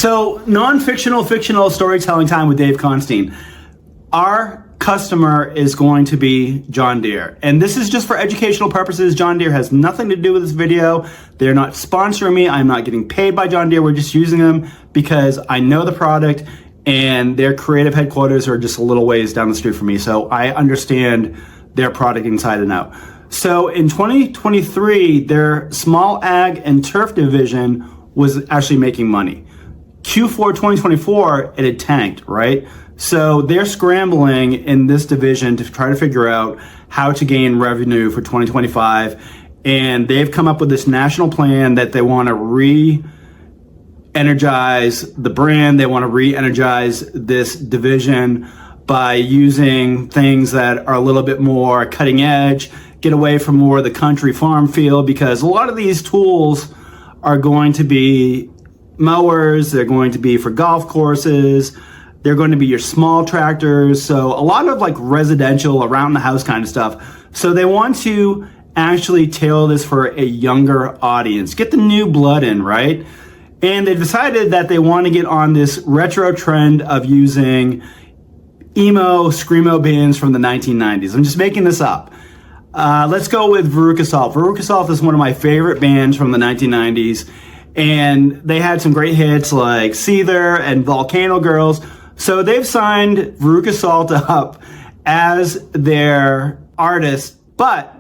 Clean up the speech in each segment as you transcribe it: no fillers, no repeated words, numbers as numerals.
So, non-fictional, fictional storytelling time with Dave Constein. Our customer is going to be John Deere. And this is just for educational purposes. John Deere has nothing to do with this video. They're not sponsoring me. I'm not getting paid by John Deere. We're just using them because I know the product and their creative headquarters are just a little ways down the street from me. So I understand their product inside and out. So in 2023, their small ag and turf division was actually making money. Q4 2024, it had tanked, right? So they're scrambling in this division to try to figure out how to gain revenue for 2025. And they've come up with this national plan that they want to re-energize the brand. They want to re-energize this division by using things that are a little bit more cutting edge, get away from more of the country farm feel, because a lot of these tools are going to be mowers, they're going to be for golf courses, they're going to be your small tractors, so a lot of like residential around the house kind of stuff. So they want to actually tailor this for a younger audience, get the new blood in, right? And they decided that they want to get on this retro trend of using emo, screamo bands from the 1990s. I'm just making this up. Let's go with Veruca Salt. Veruca Salt is one of my favorite bands from the 1990s. And they had some great hits like Seether and Volcano Girls. So they've signed Veruca Salt up as their artist, but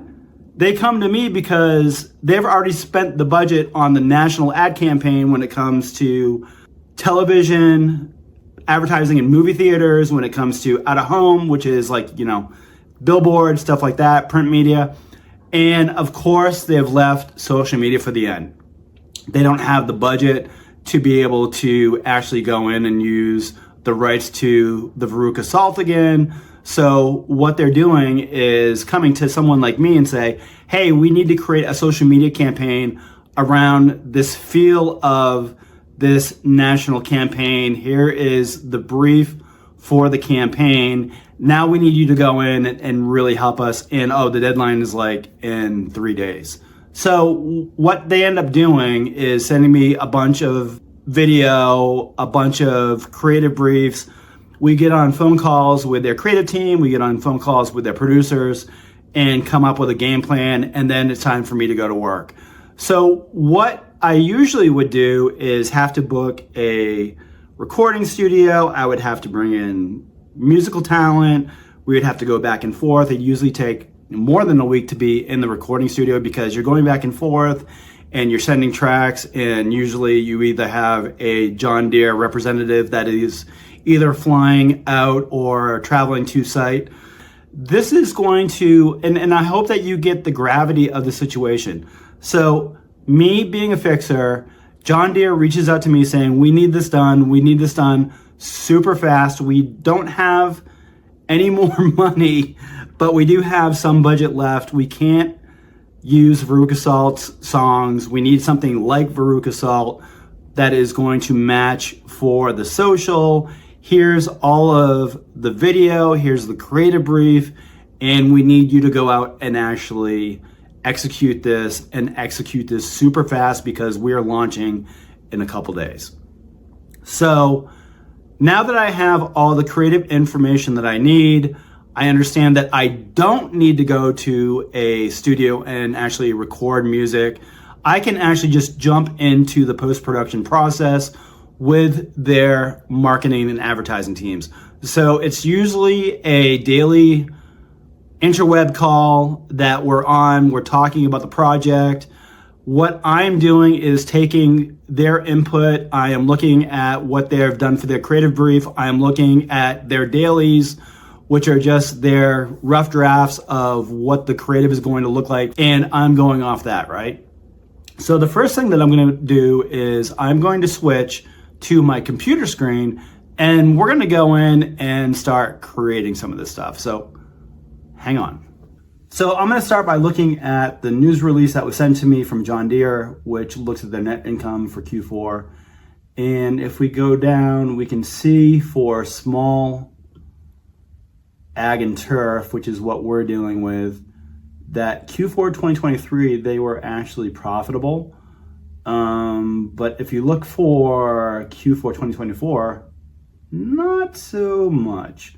they come to me because they've already spent the budget on the national ad campaign when it comes to television, advertising in movie theaters, when it comes to out of home, which is like, billboards, stuff like that, print media. And of course, they've left social media for the end. They don't have the budget to be able to actually go in and use the rights to the Veruca Salt again. So what they're doing is coming to someone like me and say, hey, we need to create a social media campaign around this feel of this national campaign. Here is the brief for the campaign. Now we need you to go in and really help us. And the deadline is like in 3 days. So what they end up doing is sending me a bunch of video, a bunch of creative briefs. We get on phone calls with their creative team. We get on phone calls with their producers and come up with a game plan. And then it's time for me to go to work. So what I usually would do is have to book a recording studio. I would have to bring in musical talent. We would have to go back and forth. It usually take more than a week to be in the recording studio because you're going back and forth and you're sending tracks, and usually you either have a John Deere representative that is either flying out or traveling to site. This is going to, and I hope that you get the gravity of the situation. So me being a fixer, John Deere reaches out to me saying, we need this done super fast. We don't have any more money, but we do have some budget left. We can't use Veruca Salt's songs. We need something like Veruca Salt that is going to match for the social. Here's all of the video. Here's the creative brief. And we need you to go out and actually execute this super fast because we're launching in a couple days. So now that I have all the creative information that I need, I understand that I don't need to go to a studio and actually record music. I can actually just jump into the post-production process with their marketing and advertising teams. So it's usually a daily interweb call that we're on. We're talking about the project. What I'm doing is taking their input. I am looking at what they've done for their creative brief. I am looking at their dailies, which are just their rough drafts of what the creative is going to look like. And I'm going off that, right? So the first thing that I'm going to do is I'm going to switch to my computer screen and we're going to go in and start creating some of this stuff. So hang on. So I'm going to start by looking at the news release that was sent to me from John Deere, which looks at their net income for Q4. And if we go down, we can see for small ag and turf, which is what we're dealing with, that Q4 2023, they were actually profitable. But if you look for Q4 2024, not so much.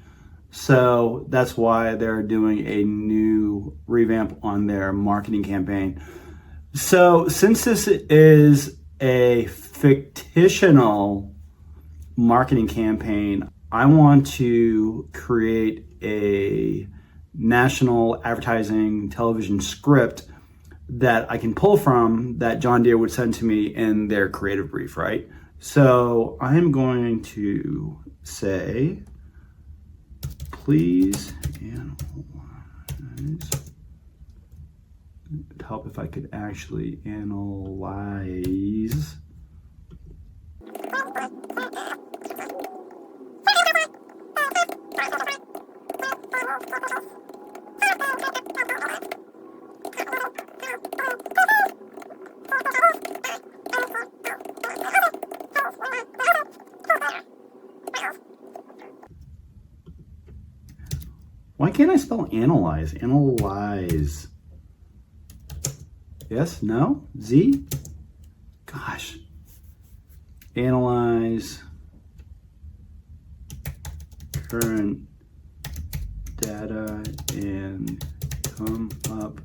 So that's why they're doing a new revamp on their marketing campaign. So since this is a fictional marketing campaign, I want to create a national advertising television script that I can pull from that John Deere would send to me in their creative brief, right? So I'm going to say, please analyze. It'd help if I could actually analyze. Why can't I spell analyze? Analyze. Yes? No? Z? Gosh. Analyze current data and come up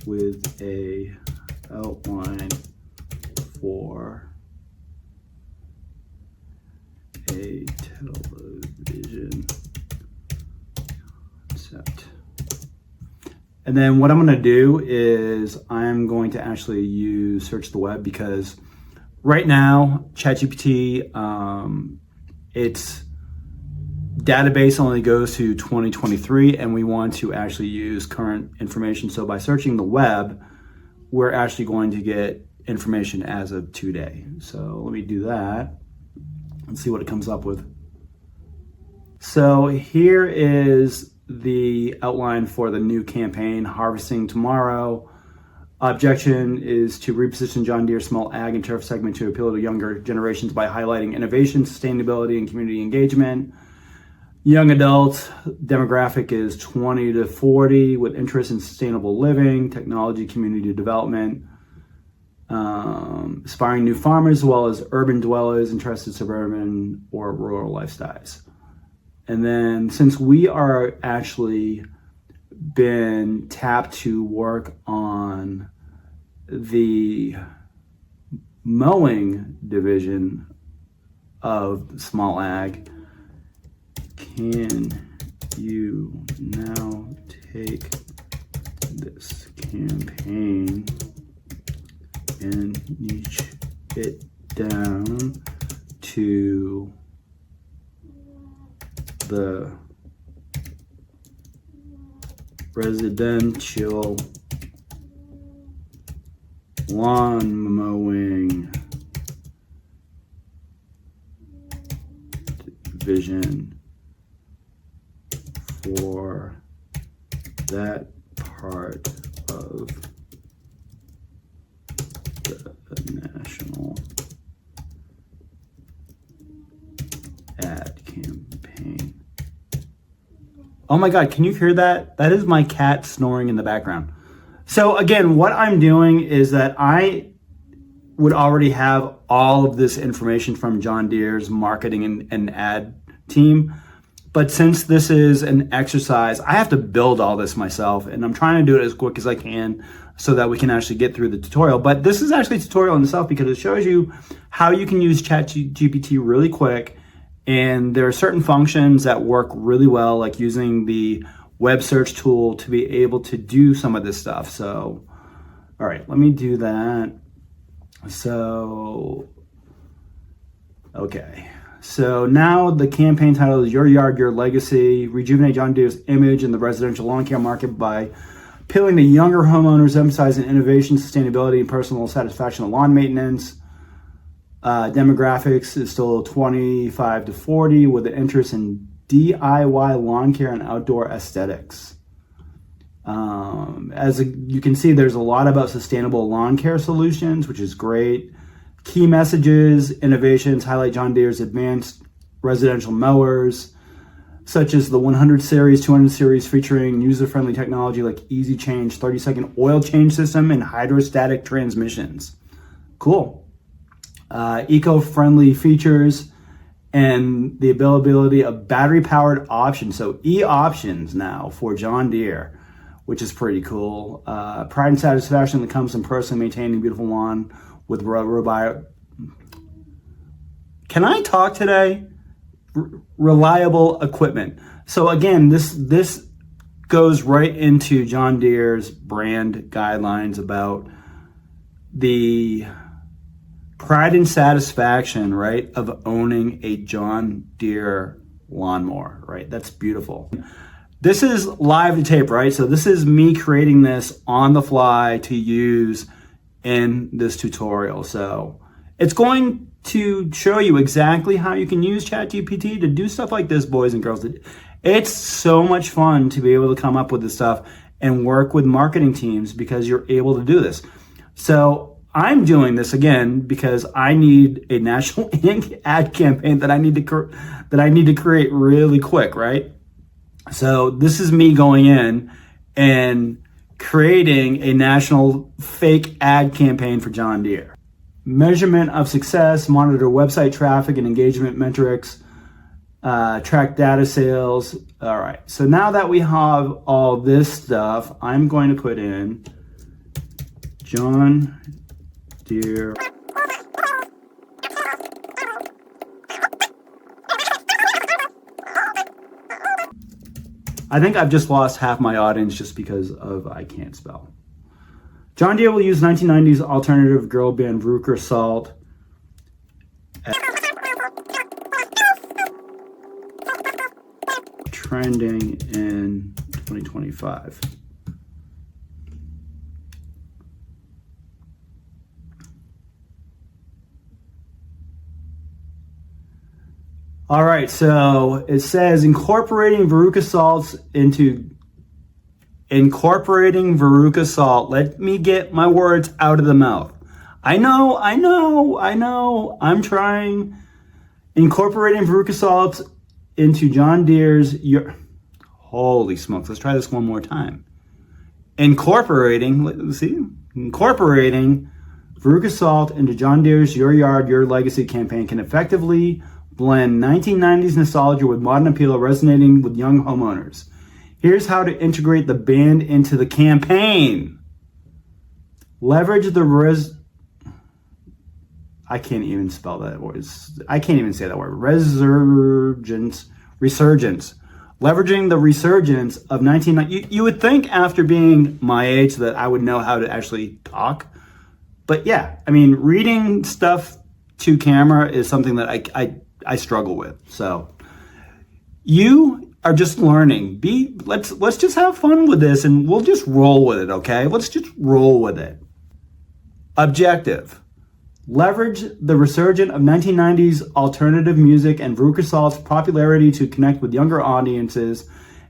with a outline for a television concept. And then what I'm going to do is I'm going to actually use search the web, because right now ChatGPT, its database only goes to 2023, and we want to actually use current information. So by searching the web, we're actually going to get information as of today. So let me do that and see what it comes up with. So here is the outline for the new campaign, Harvesting Tomorrow. Objective is to reposition John Deere small ag and turf segment to appeal to younger generations by highlighting innovation, sustainability, and community engagement. Young adult demographic is 20 to 40 with interest in sustainable living, technology, community development. Aspiring new farmers as well as urban dwellers interested in suburban or rural lifestyles. And then since we are actually been tapped to work on the mowing division of small ag, can you now take this campaign and niche it down to the residential lawn mowing division for that part of the national ad campaign. Oh my God, can you hear that? That is my cat snoring in the background. So again, what I'm doing is that I would already have all of this information from John Deere's marketing and ad team. But since this is an exercise, I have to build all this myself, and I'm trying to do it as quick as I can so that we can actually get through the tutorial. But this is actually a tutorial in itself because it shows you how you can use ChatGPT really quick. And there are certain functions that work really well, like using the web search tool to be able to do some of this stuff. So, all right, let me do that. So, okay. So now the campaign title is Your Yard, Your Legacy. Rejuvenate John Deere's image in the residential lawn care market by appealing to younger homeowners, emphasizing innovation, sustainability, and personal satisfaction of lawn maintenance. Demographics is still 25 to 40 with an interest in DIY lawn care and outdoor aesthetics. You can see, there's a lot about sustainable lawn care solutions, which is great. Key messages, innovations, highlight John Deere's advanced residential mowers, such as the 100 series, 200 series, featuring user-friendly technology like easy change, 30-second oil change system, and hydrostatic transmissions. Cool. Eco-friendly features and the availability of battery-powered options. So e-options now for John Deere, which is pretty cool. Pride and satisfaction that comes from personally maintaining a beautiful lawn with robot. Can I talk today? Reliable equipment. So again, this goes right into John Deere's brand guidelines about the pride and satisfaction, right, of owning a John Deere lawnmower, right? That's beautiful. This is live to tape, right? So this is me creating this on the fly to use in this tutorial. So it's going to show you exactly how you can use ChatGPT to do stuff like this, boys and girls. It's so much fun to be able to come up with this stuff and work with marketing teams because you're able to do this. So I'm doing this again because I need a national ad campaign that I need to create really quick, right? So this is me going in and creating a national fake ad campaign for John Deere. Measurement of success, monitor website traffic and engagement metrics, track data sales. All right, so now that we have all this stuff, I'm going to put in John Deere. I think I've just lost half my audience just because of I can't spell. John Deere will use 1990s alternative girl band Veruca Salt. Trending in 2025. All right, so it says incorporating Veruca Salt. Let me get my words out of the mouth. I know. I'm trying. Incorporating Veruca Salt into John Deere's. Holy smokes! Let's try this one more time. Incorporating Veruca Salt into John Deere's Your Yard, Your Legacy campaign can effectively blend 1990s nostalgia with modern appeal, resonating with young homeowners. Here's how to integrate the band into the campaign. Leverage the I can't even spell that word. I can't even say that word. Resurgence. Leveraging the resurgence of 1990. You would think after being my age that I would know how to actually talk. But yeah, I mean, reading stuff to camera is something that I struggle with. So you are just learning. Let's just have fun with this and we'll just roll with it, okay? Let's just roll with it. Objective. Leverage the resurgence of 1990s alternative music and Veruca Salt's popularity to connect with younger audiences,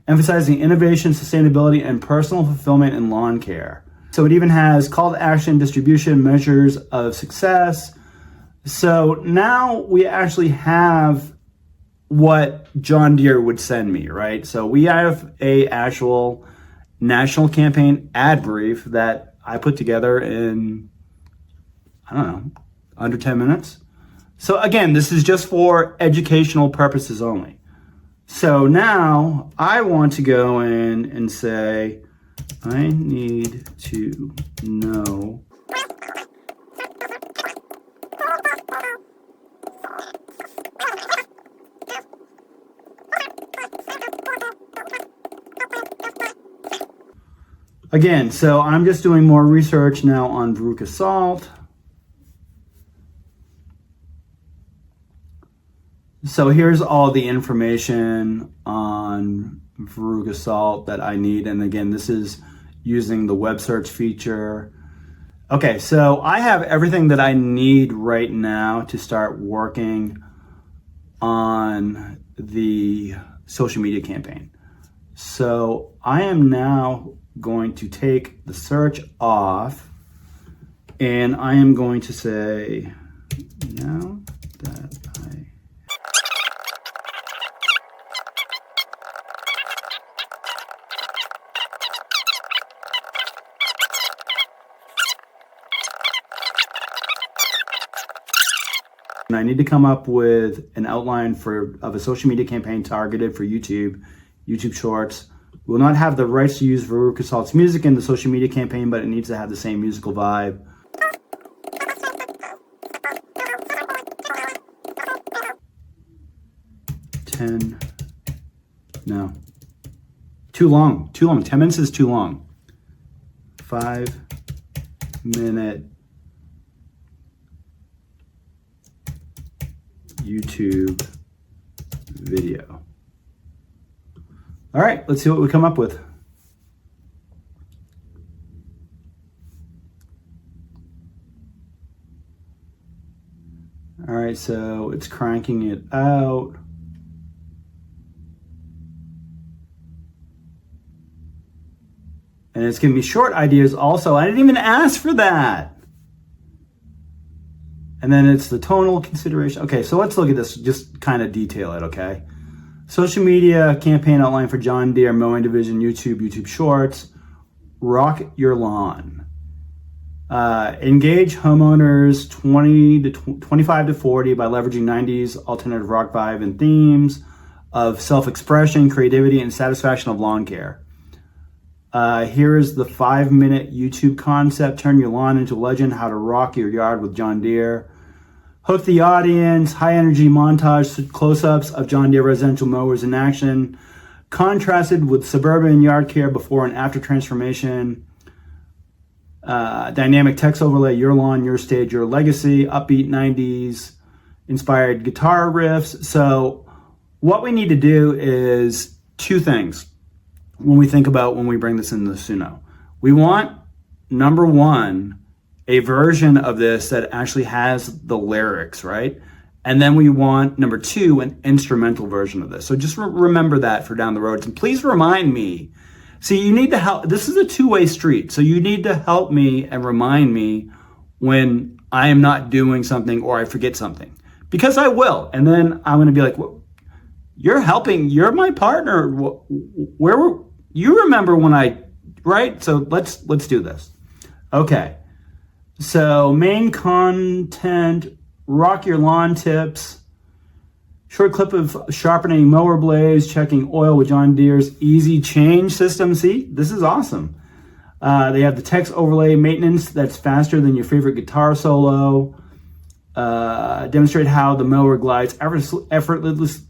emphasizing innovation, sustainability, and personal fulfillment in lawn care. So it even has call to action, distribution, measures of success. So now we actually have what John Deere would send me, right? So we have a actual national campaign ad brief that I put together in, I don't know, under 10 minutes. So again, this is just for educational purposes only. So now I want to go in and say, I need to know again, so I'm just doing more research now on Veruca Salt. So here's all the information on Veruca Salt that I need. And again, this is using the web search feature. Okay, so I have everything that I need right now to start working on the social media campaign. So I am now going to take the search off and I am going to say, now that I need to come up with an outline of a social media campaign targeted for YouTube Shorts. We will not have the rights to use Veruca Salt's music in the social media campaign, but it needs to have the same musical vibe. No. Too long. 10 minutes is too long. 5-minute YouTube video. All right, let's see what we come up with. All right, so it's cranking it out. And it's giving me short ideas also. I didn't even ask for that. And then it's the tonal consideration. Okay, so let's look at this, just kind of detail it, okay? Social media campaign outline for John Deere Mowing Division, YouTube Shorts. Rock your lawn. Engage homeowners 25 to 40 by leveraging 90s alternative rock vibe and themes of self-expression, creativity, and satisfaction of lawn care. Here is the 5-minute YouTube concept. Turn your lawn into a legend. How to rock your yard with John Deere. Hook the audience. High energy montage close-ups of John Deere residential mowers in action. Contrasted with suburban yard care before and after transformation. Dynamic text overlay. Your lawn, your stage, your legacy. Upbeat 90s inspired guitar riffs. So what we need to do is two things. When we bring this into the Suno, we want, number one, a version of this that actually has the lyrics, right? And then we want, number two, an instrumental version of this. So just remember that for down the road. And please remind me. See, you need to help. This is a two-way street. So you need to help me and remind me when I am not doing something or I forget something. Because I will. And then I'm going to be like, well, you're helping. You're my partner. Where were... You remember when right? So let's do this. Okay. So main content, rock your lawn tips, short clip of sharpening mower blades, checking oil with John Deere's easy change system. See, this is awesome. They have the text overlay maintenance that's faster than your favorite guitar solo. Demonstrate how the mower glides effortlessly.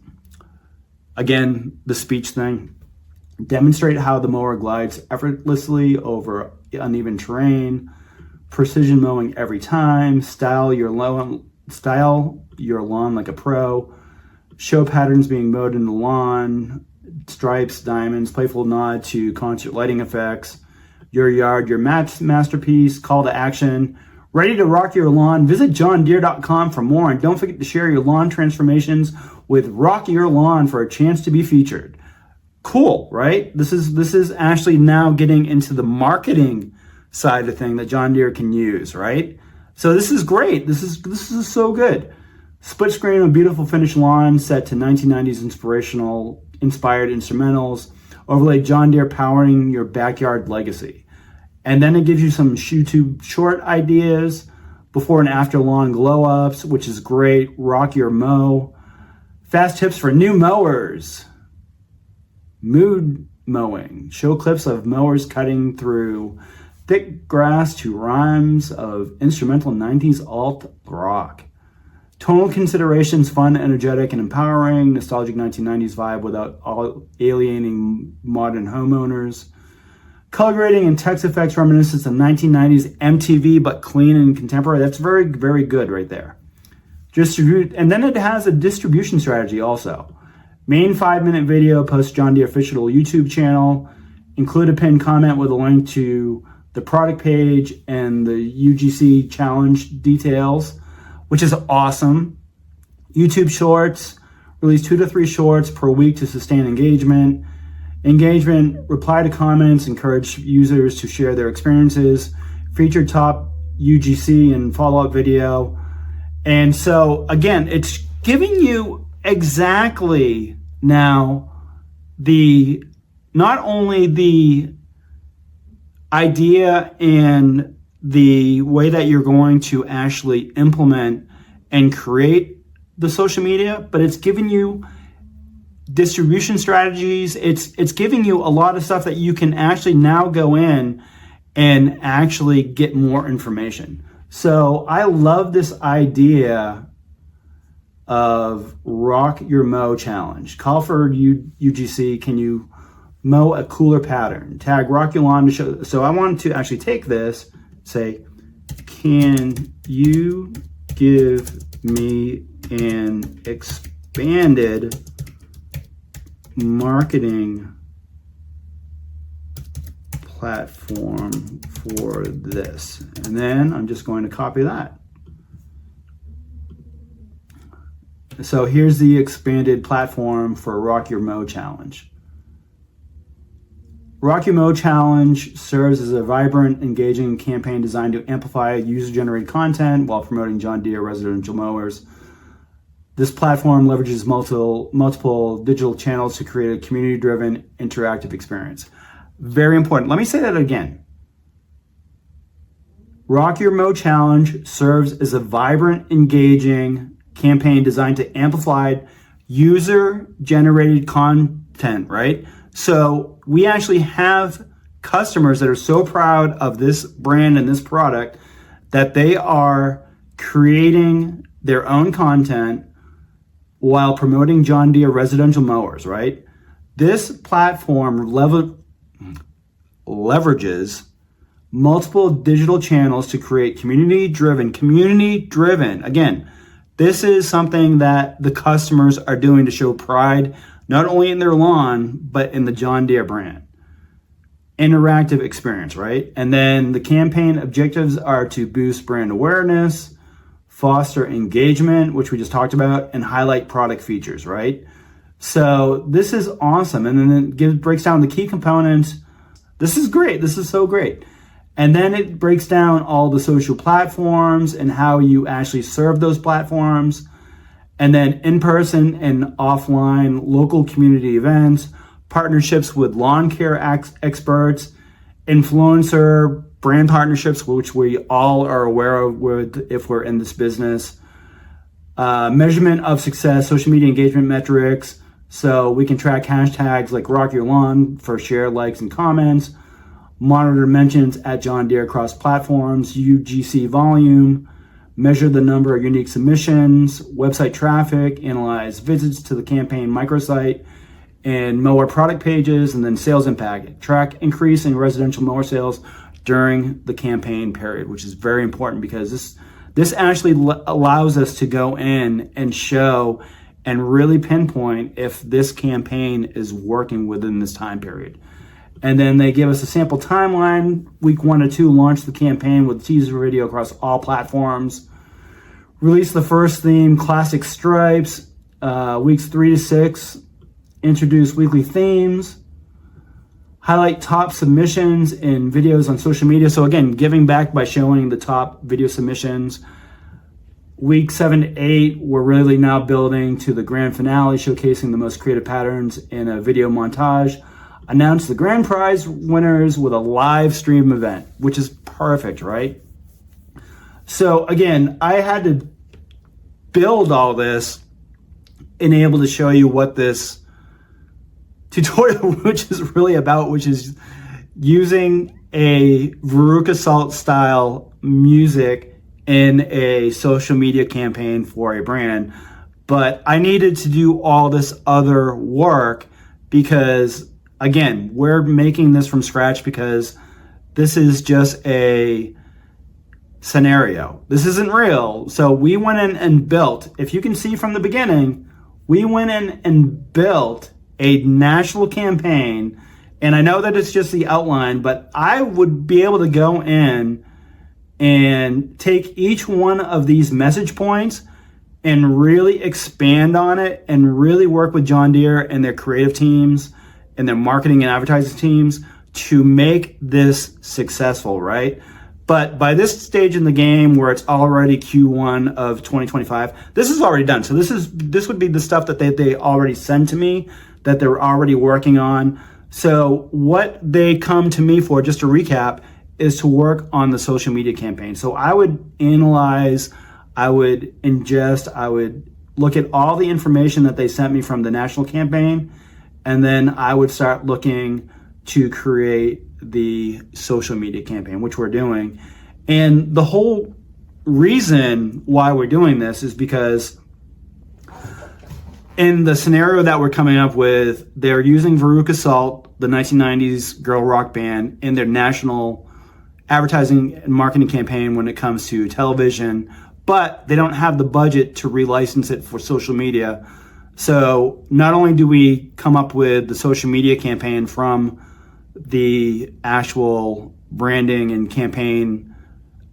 Again, the speech thing. Demonstrate how the mower glides effortlessly over uneven terrain. Precision mowing every time. Style your lawn like a pro. Show patterns being mowed in the lawn. Stripes, diamonds, playful nod to concert lighting effects. Your yard, your masterpiece. Call to action. Ready to rock your lawn? Visit johndeere.com for more, and don't forget to share your lawn transformations with Rock Your Lawn for a chance to be featured. Cool, right? This is actually now getting into the marketing side of thing that John Deere can use, right? So this is great. This is so good. Split screen of beautiful finished lawn set to 1990s inspired instrumentals. Overlay John Deere powering your backyard legacy. And then it gives you some YouTube short ideas, before and after lawn glow ups, which is great. Rock your mow. Fast tips for new mowers. Mood mowing. Show clips of mowers cutting through thick grass to rhymes of instrumental 90s alt rock. Tonal considerations, fun, energetic, and empowering. Nostalgic 1990s vibe without alienating modern homeowners. Color grading and text effects reminiscence of 1990s MTV, but clean and contemporary. That's very, very good right there. And then it has a distribution strategy also. Main 5-minute video, post John Deere official YouTube channel. Include a pinned comment with a link to the product page and the UGC challenge details, which is awesome. YouTube Shorts, release 2 to 3 shorts per week to sustain engagement. Reply to comments, encourage users to share their experiences. Feature top UGC and follow-up video. And so, again, it's giving you exactly now not only the idea and the way that you're going to actually implement and create the social media, but it's giving you distribution strategies. It's giving you a lot of stuff that you can actually now go in and actually get more information. So I love this idea of Rock Your Mow Challenge. Call for UGC, can you mow a cooler pattern? Tag Rock Your Lawn to show. So I wanted to actually take this, say, can you give me an expanded marketing platform for this? And then I'm just going to copy that. So here's the expanded platform for Rock Your Mow Challenge. Rock Your Mow Challenge serves as a vibrant, engaging campaign designed to amplify user-generated content while promoting John Deere residential mowers. This platform leverages multiple digital channels to create a community-driven, interactive experience. Very important. Let me say that again. Rock Your Mow Challenge serves as a vibrant, engaging campaign designed to amplify user-generated content, right? So we actually have customers that are so proud of this brand and this product that they are creating their own content while promoting John Deere residential mowers, right? This platform leverages multiple digital channels to create community-driven. Again, this is something that the customers are doing to show pride, not only in their lawn, but in the John Deere brand. Interactive experience, right? And then the campaign objectives are to boost brand awareness, foster engagement, which we just talked about, and highlight product features, right? So this is awesome. And then it breaks down the key components. This is great. This is so great. And then it breaks down all the social platforms and how you actually serve those platforms. And then in-person and offline local community events, partnerships with lawn care experts, influencer brand partnerships, which we all are aware of if we're in this business, measurement of success, social media engagement metrics, so we can track hashtags like Rock Your Lawn for share, likes, and comments, monitor mentions at John Deere across platforms, UGC volume, measure the number of unique submissions, website traffic, analyze visits to the campaign microsite, and mower product pages, and then sales impact. Track increase in residential mower sales during the campaign period, which is very important because this actually allows us to go in and show and really pinpoint if this campaign is working within this time period. And then they give us a sample timeline. Week 1 to 2, launch the campaign with teaser video across all platforms. Release the first theme, Classic Stripes. Weeks 3 to 6, introduce weekly themes. Highlight top submissions in videos on social media. So again, giving back by showing the top video submissions. Week 7 to 8, we're really now building to the grand finale, showcasing the most creative patterns in a video montage. Announce the grand prize winners with a live stream event, which is perfect, right? So again, I had to build all this and able to show you what this tutorial, which is really about, which is using a Veruca Salt style music in a social media campaign for a brand. But I needed to do all this other work because, again, we're making this from scratch because this is just a scenario. This isn't real. So we went in and built, if you can see from the beginning, we went in and built a national campaign. And I know that it's just the outline, but I would be able to go in and take each one of these message points and really expand on it and really work with John Deere and their creative teams and their marketing and advertising teams to make this successful, right? But by this stage in the game where it's already Q1 of 2025, this is already done. So this would be the stuff that they already sent to me, that they're already working on. So what they come to me for, just to recap, is to work on the social media campaign. So I would analyze I would look at all the information that they sent me from the national campaign, and then I would start looking to create the social media campaign, which we're doing. And the whole reason why we're doing this is because in the scenario that we're coming up with, they're using Veruca Salt, the 1990s girl rock band, in their national advertising and marketing campaign when it comes to television, but they don't have the budget to relicense it for social media. So not only do we come up with the social media campaign from the actual branding and campaign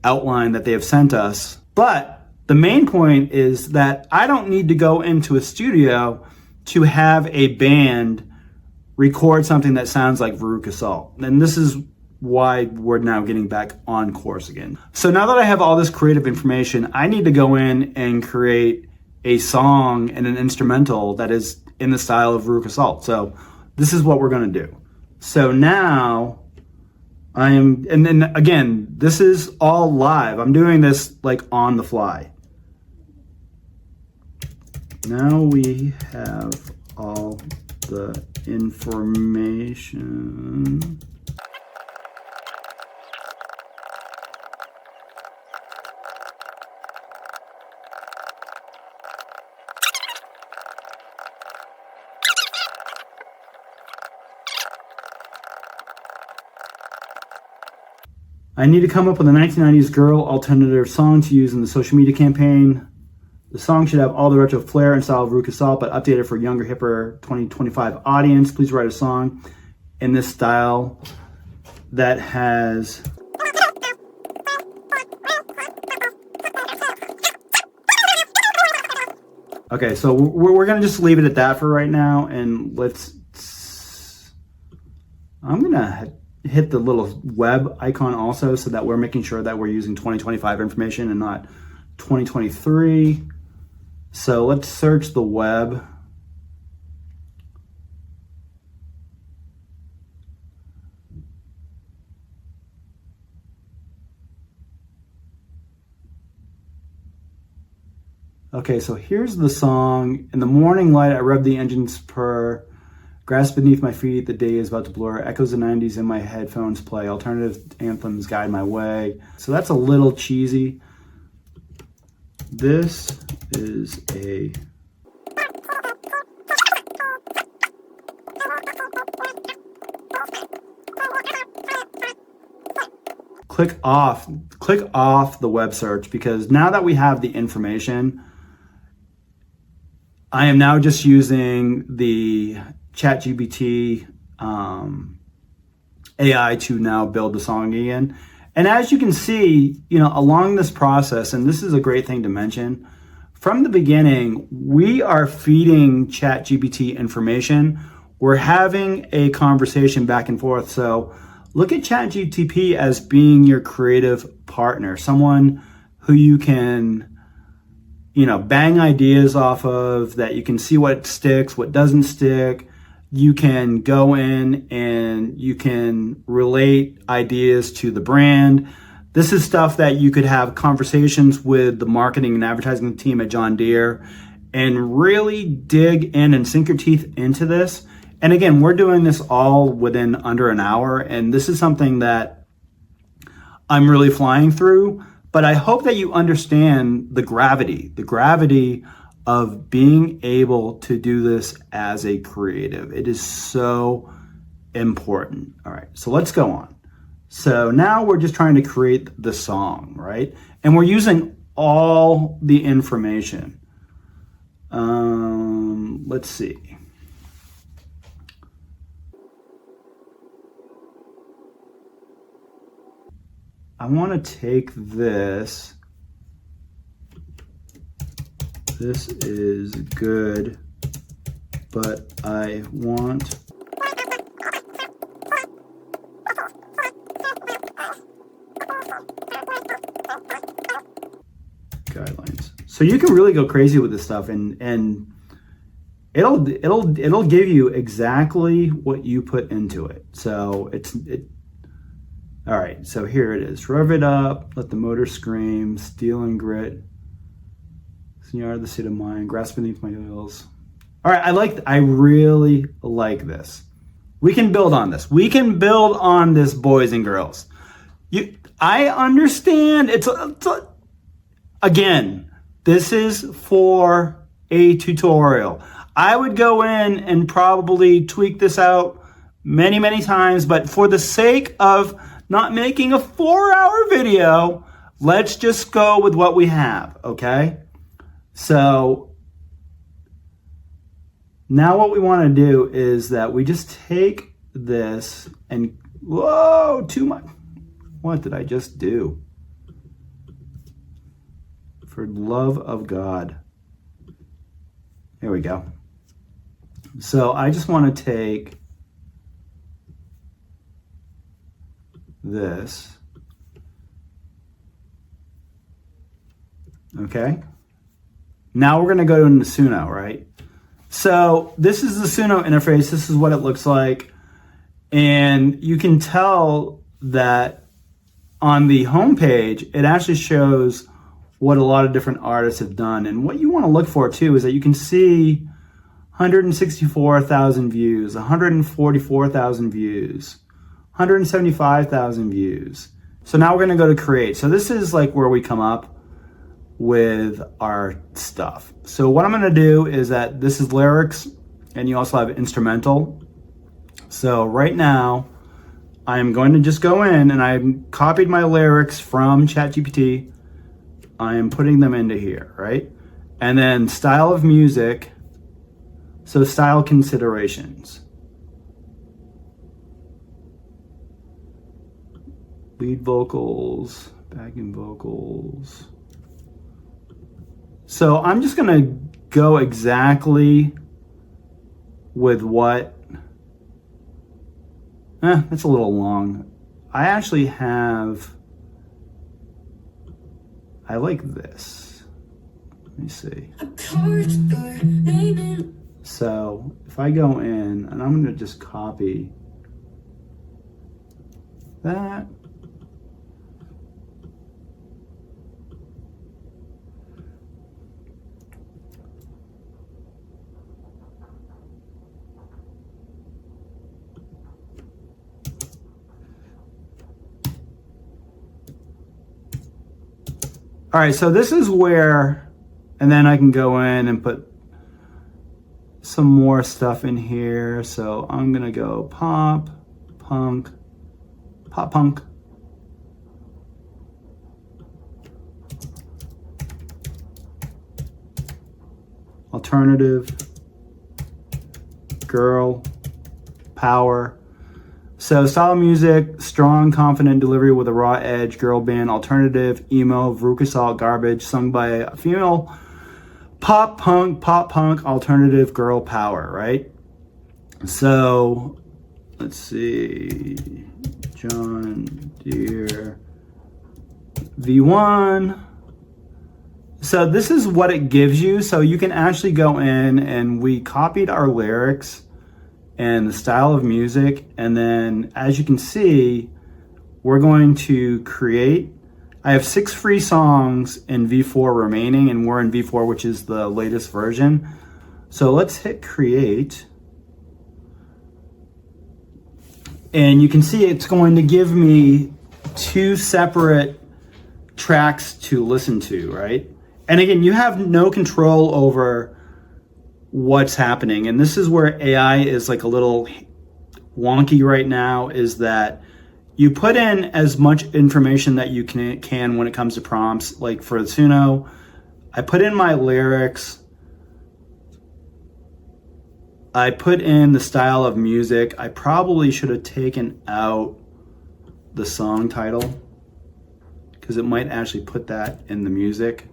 outline that they have sent us, but the main point is that I don't need to go into a studio to have a band record something that sounds like Veruca Salt. And this is why we're now getting back on course again. So now that I have all this creative information, I need to go in and create a song and an instrumental that is in the style of Veruca Salt. So this is what we're gonna do. So now and then again, this is all live. I'm doing this like on the fly. Now we have all the information. I need to come up with a 1990s girl alternative song to use in the social media campaign. The song should have all the retro flair and style of Veruca Salt, but updated for younger, hipper 2025 audience. Please write a song in this style that has Okay, so we're gonna just leave it at that for right now, and I'm gonna hit the little web icon also, so that we're making sure that we're using 2025 information and not 2023. So let's search the web. Okay, so here's the song. In the morning light, I rev the engines purr. Grass beneath my feet, the day is about to blur. Echoes of the 90s in my headphones play. Alternative anthems guide my way. So that's a little cheesy. This is a click off the web search, because now that we have the information, I am now just using the ChatGPT AI to now build the song again. And as you can see, along this process, and this is a great thing to mention, from the beginning, we are feeding ChatGPT information. We're having a conversation back and forth. So look at ChatGPT as being your creative partner, someone who you can bang ideas off of, that you can see what sticks, what doesn't stick. You can go in and you can relate ideas to the brand. This is stuff that you could have conversations with the marketing and advertising team at John Deere and really dig in and sink your teeth into this. And again, we're doing this all within under an hour, and this is something that I'm really flying through. But I hope that you understand the gravity of being able to do this as a creative. It is so important. All right, so let's go on. So now we're just trying to create the song, right? And we're using all the information. Let's see. I want to take this. This is good, but I want guidelines. So you can really go crazy with this stuff, and it'll give you exactly what you put into it. So all right, so here it is. Rev it up, let the motor scream, steel and grit. You are the seat of mine, grass beneath my heels. All right, I really like this. We can build on this. We can build on this, boys and girls. I understand. Again, this is for a tutorial. I would go in and probably tweak this out many, many times, but for the sake of not making a 4-hour video, let's just go with what we have, okay? So now what we want to do is that we just take this and, whoa, too much. What did I just do? For love of God. There we go. So I just want to take this. Okay. Now we're going to go into Suno, right? So this is the Suno interface. This is what it looks like. And you can tell that on the home page, it actually shows what a lot of different artists have done. And what you want to look for too is that you can see 164,000 views, 144,000 views, 175,000 views. So now we're going to go to create. So this is like where we come up with our stuff. So what I'm going to do is that this is lyrics and you also have instrumental. So right now I'm going to just go in and I've copied my lyrics from ChatGPT. I am putting them into here, right? And then style of music. So style considerations. Lead vocals, backing vocals. So I'm just going to go exactly with what, that's a little long. I actually have, I like this. Let me see. So if I go in and I'm going to just copy that. All right, so this is where, and then I can go in and put some more stuff in here. So I'm gonna go pop, punk, alternative, girl, power. So style of music, strong, confident delivery with a raw edge, girl band, alternative, emo, Veruca Salt, garbage, sung by a female, pop punk, alternative, girl power, right? So let's see, John Deere V1. So this is what it gives you. So you can actually go in and we copied our lyrics and the style of music. And then as you can see, we're going to create. I have 6 free songs in V4 remaining, and we're in V4, which is the latest version. So let's hit create. And you can see it's going to give me 2 separate tracks to listen to, right? And again, you have no control over what's happening. And this is where AI is like a little wonky right now, is that you put in as much information that you can when it comes to prompts. Like for Suno, I put in my lyrics. I put in the style of music. I probably should have taken out the song title because it might actually put that in the music.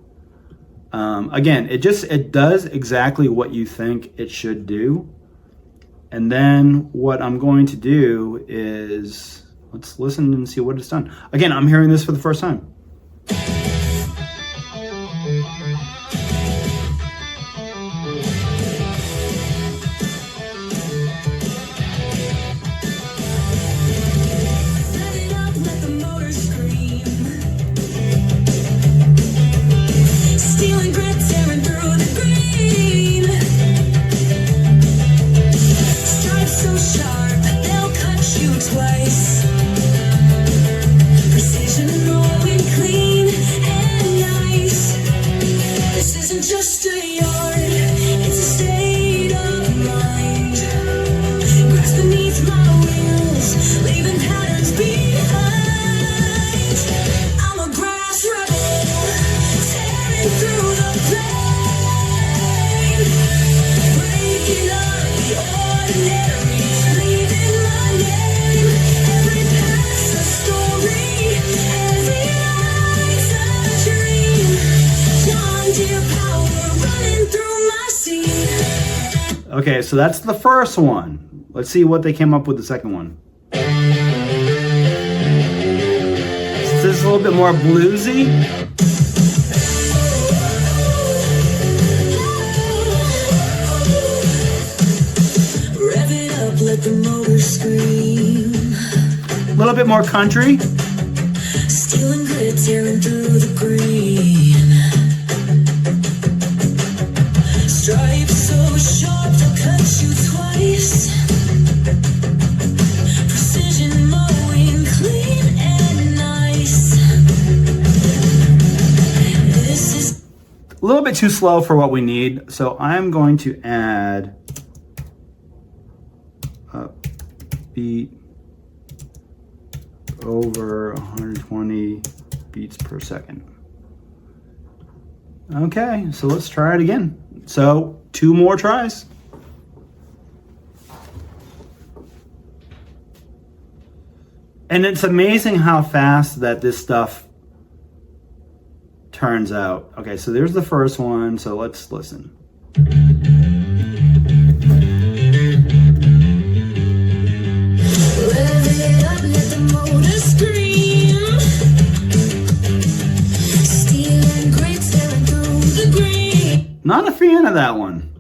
Again, it does exactly what you think it should do. And then what I'm going to do is, let's listen and see what it's done. Again, I'm hearing this for the first time. Stealing grit, tearing through isn't just a yard, it's a state of mind. Grass beneath my wheels, leaving patterns behind. I'm a grass rebel, tearing through the plain, breaking up the ordinary, leaving my name. Every path's a story, every line's a dream. John Deere power running through my seed. Okay, so that's the first one. Let's see what they came up with the second one. Is this a little bit more bluesy? Rev it up, let the motor scream. A little bit more country. Steel and grit tearing through the green. Stripes so sharp they'll cut you twice. Precision mowing, clean and nice. This is A little bit too slow for what we need, so I'm going to add a beat over 120 beats per second. Okay, so let's try it again. So 2 more tries. And it's amazing how fast that this stuff turns out. Okay, so there's the first one, so let's listen. rev it up, let the motor scream. Steel and grit tearing through the green. Not a fan of that one.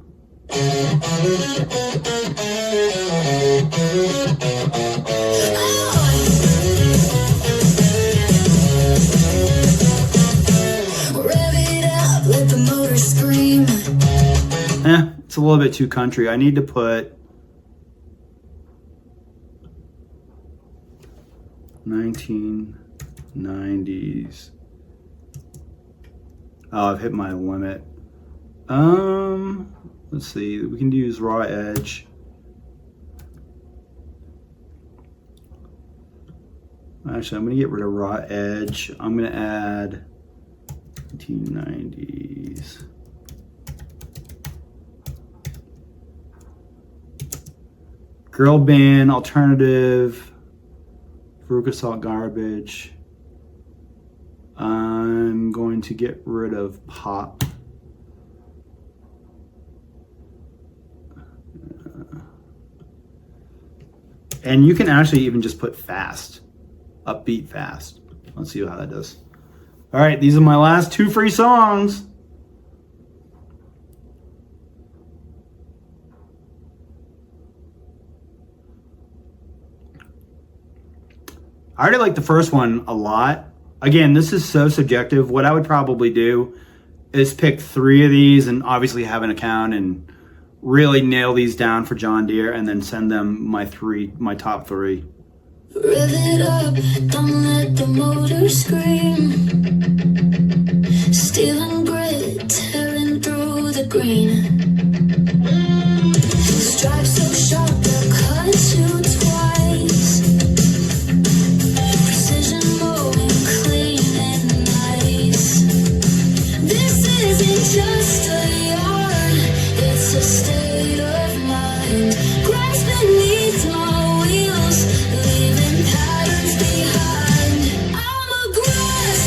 Rev it up, let the motor scream. It's a little bit too country. I need to put 1990s. Oh, I've hit my limit. Let's see. We can use raw edge. Actually, I'm gonna get rid of raw edge. I'm gonna add 1990s. Girl band, alternative, Veruca Salt garbage. I'm going to get rid of pop. And you can actually even just put fast, upbeat fast. Let's see how that does. All right, these are my last 2 free songs. I already like the first one a lot. Again, this is so subjective. What I would probably do is pick 3 of these and obviously have an account and really nail these down for John Deere and then send them my top 3. Rev it up, don't let the motor scream. Steel and grit tearing through the green. Stripes so sharp they'll cut you twice. Precision mowing, clean and nice. This isn't just a yard, it's a state of mind. Grass beneath my wheels, leaving patterns behind. I'm a grass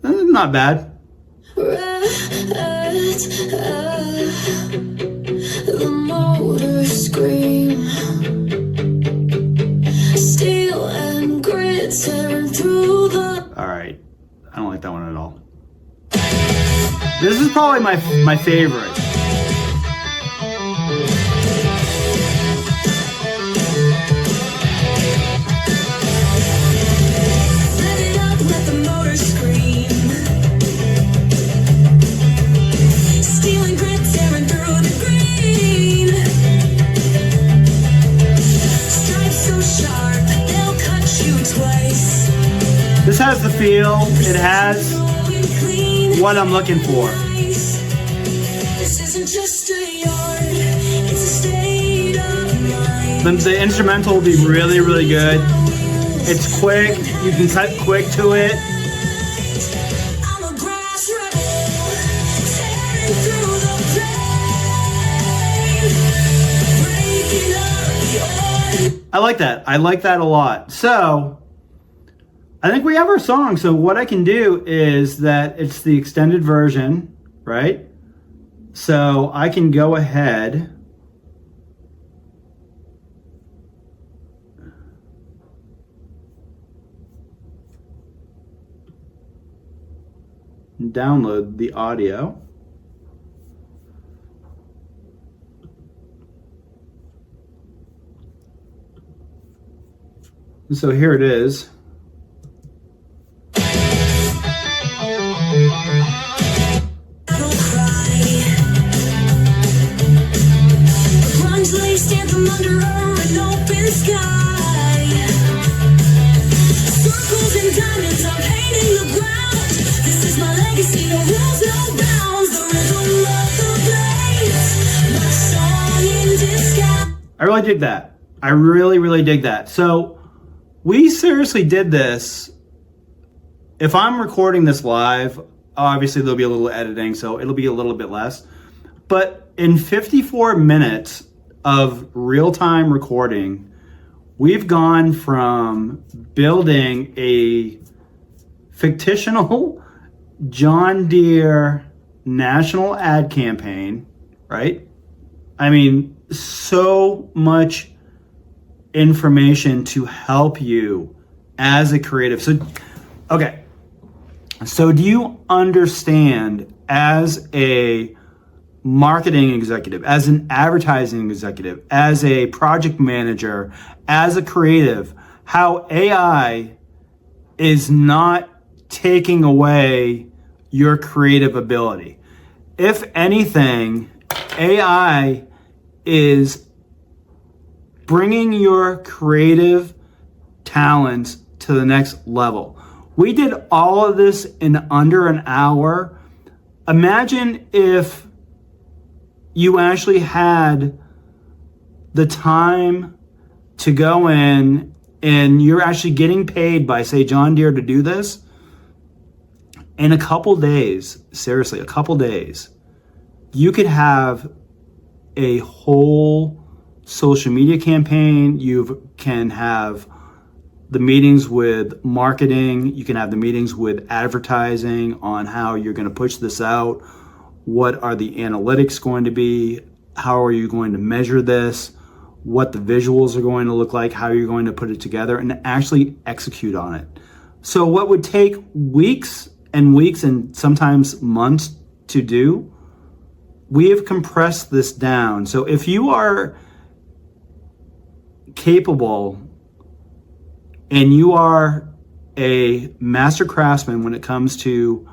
rebel. Not bad. The motor scream. Steel and grit tearing through the. All right. I don't like that one at all. This is probably my favorite. Let it up, let the motor scream. Steel and grit tearing through the green. Stripes so sharp, they'll cut you twice. This has the feel. It has what I'm looking for. This isn't just a yard, it's a state of mind. The instrumental will be really, really good. It's quick. You can cut quick to it. I'm a grass rebel, tearing through the pain, breaking up your... I like that. I like that a lot. So I think we have our song. So what I can do is that it's the extended version, right? So I can go ahead and download the audio. And so here it is. Under an open sky, circles and diamonds are painting the ground. This is my legacy, no rules, no bounds. The rhythm of the blades, my song in disguise. I really dig that. I really, really dig that. So we seriously did this. If I'm recording this live, obviously there'll be a little editing, so it'll be a little bit less. But in 54 minutes of real-time recording, we've gone from building a fictional John Deere national ad campaign, right? I mean, so much information to help you as a creative. So, okay. So do you understand, as a marketing executive, as an advertising executive, as a project manager, as a creative, how AI is not taking away your creative ability? If anything, AI is bringing your creative talents to the next level. We did all of this in under an hour. Imagine if you actually had the time to go in and you're actually getting paid by, say, John Deere to do this. In a couple days, seriously, a couple days, you could have a whole social media campaign. You can have the meetings with marketing. You can have the meetings with advertising on how you're going to push this out. What are the analytics going to be? How are you going to measure this? What the visuals are going to look like? How you're going to put it together and actually execute on it. So what would take weeks and weeks and sometimes months to do, we have compressed this down. So if you are capable and you are a master craftsman when it comes to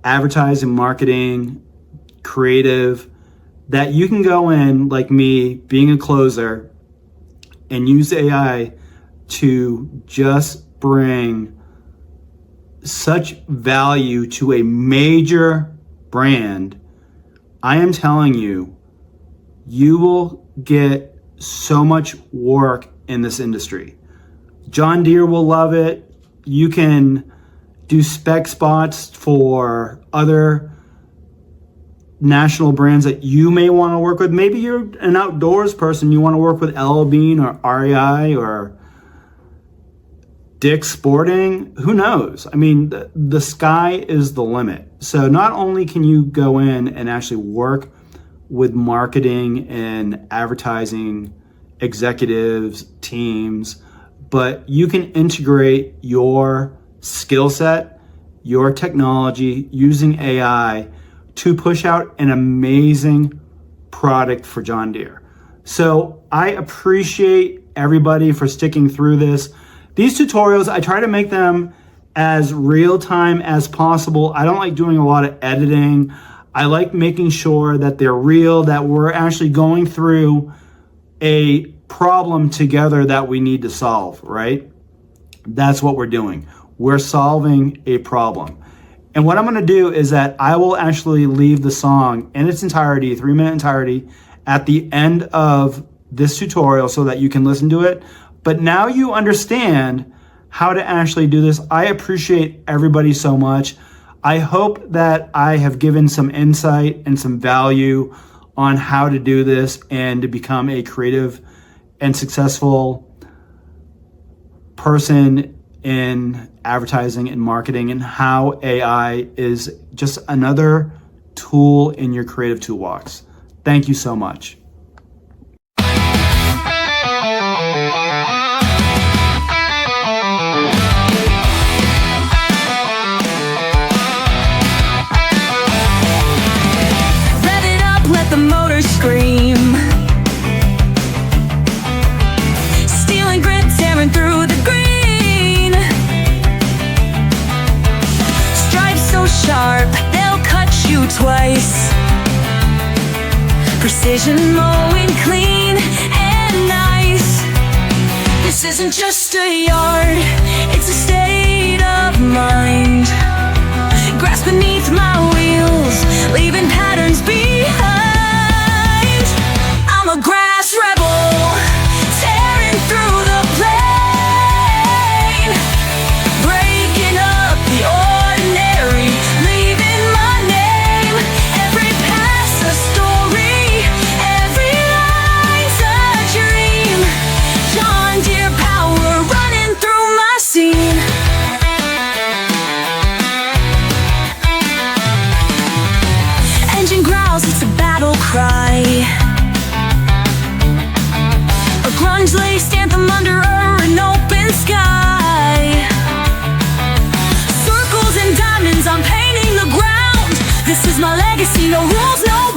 advertising, marketing, creative, that you can go in, like me, being a closer, and use AI to just bring such value to a major brand, I am telling you, you will get so much work in this industry. John Deere will love it. You can do spec spots for other national brands that you may want to work with. Maybe you're an outdoors person. You want to work with LL Bean or REI or Dick's Sporting. Who knows? I mean, the sky is the limit. So not only can you go in and actually work with marketing and advertising executives, teams, but you can integrate your skill set, your technology using AI to push out an amazing product for John Deere. So I appreciate everybody for sticking through this. These tutorials, I try to make them as real time as possible. I don't like doing a lot of editing. I like making sure that they're real, that we're actually going through a problem together that we need to solve, right? That's what we're doing. We're solving a problem. And what I'm going to do is that I will actually leave the song in its entirety, 3-minute entirety, at the end of this tutorial so that you can listen to it. But now you understand how to actually do this. I appreciate everybody so much. I hope that I have given some insight and some value on how to do this and to become a creative and successful person in advertising and marketing, and how AI is just another tool in your creative toolbox. Thank you so much. Rev it up, let the motor scream. Stealing grip, tearing through the green. Stripes so sharp, they'll cut you twice. Precision mowing, clean and nice. This isn't just a yard, it's a state of mind. Grass beneath my wheels, leaving patterns behind. I'm a grass rebel, tearing through the plain, breaking up the ordinary, leaving my name. Every pass a story, every line's a dream. John Deere power running through my scene. Engine growls, it's a battle cry. A grunge-laced anthem under an open sky. Circles and diamonds, I'm painting the ground. This is my legacy, no rules, no